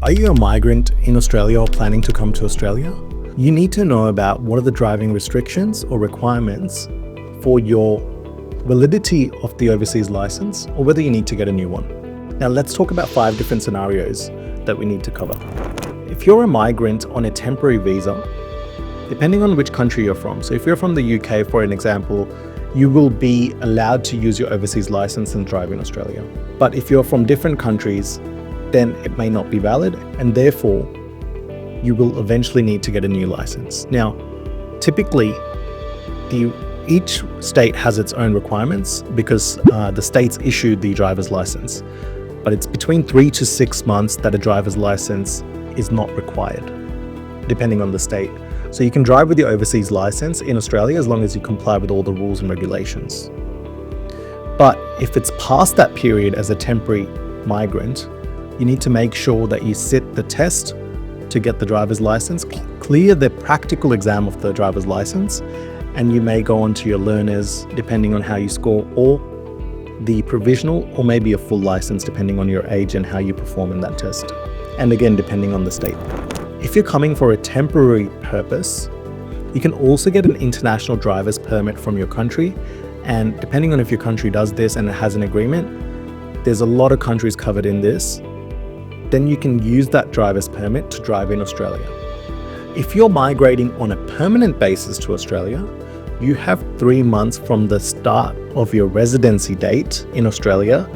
Are you a migrant in Australia or planning to come to Australia? You need to know about what are the driving restrictions or requirements for your validity of the overseas license or whether you need to get a new one. Now let's talk about 5 different scenarios that we need to cover. If you're a migrant on a temporary visa, depending on which country you're from, so if you're from the UK, for an example, you will be allowed to use your overseas license and drive in Australia. But if you're from different countries, then it may not be valid, and therefore you will eventually need to get a new license. Now, typically, each state has its own requirements because the states issue the driver's license, but it's between 3 to 6 months that a driver's license is not required, depending on the state. So you can drive with your overseas license in Australia as long as you comply with all the rules and regulations. But if it's past that period as a temporary migrant, you need to make sure that you sit the test to get the driver's license, clear the practical exam of the driver's license, and you may go on to your learners depending on how you score, or the provisional, or maybe a full license depending on your age and how you perform in that test. And again, depending on the state. If you're coming for a temporary purpose, you can also get an international driver's permit from your country, and depending on if your country does this and it has an agreement, there's a lot of countries covered in this, then you can use that driver's permit to drive in Australia. If you're migrating on a permanent basis to Australia, you have 3 months from the start of your residency date in Australia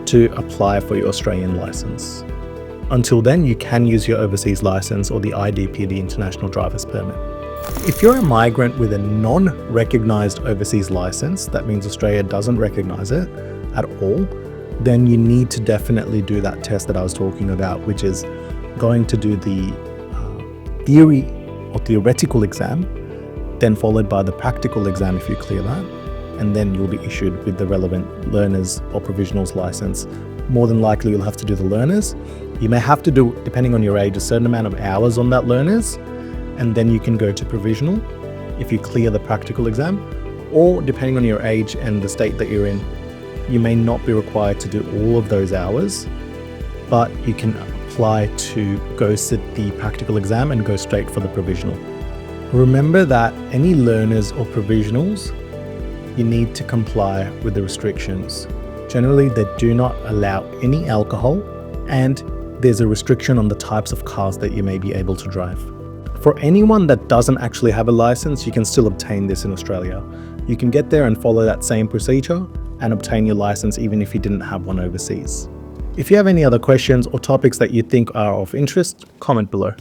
to apply for your Australian license. Until then, you can use your overseas license or the IDP, the International Driver's Permit. If you're a migrant with a non-recognised overseas license, that means Australia doesn't recognise it at all, then you need to definitely do that test that I was talking about, which is going to do the theory or theoretical exam, then followed by the practical exam if you clear that, and then you'll be issued with the relevant learners or provisionals license. More than likely you'll have to do the learners. You may have to do, depending on your age, a certain amount of hours on that learners, and then you can go to provisional if you clear the practical exam, or depending on your age and the state that you're in, you may not be required to do all of those hours, but you can apply to go sit the practical exam and go straight for the provisional. Remember that any learners or provisionals, you need to comply with the restrictions. Generally, they do not allow any alcohol, and there's a restriction on the types of cars that you may be able to drive. For anyone that doesn't actually have a license, you can still obtain this in Australia. You can get there and follow that same procedure and obtain your license even if you didn't have one overseas. If you have any other questions or topics that you think are of interest, comment below.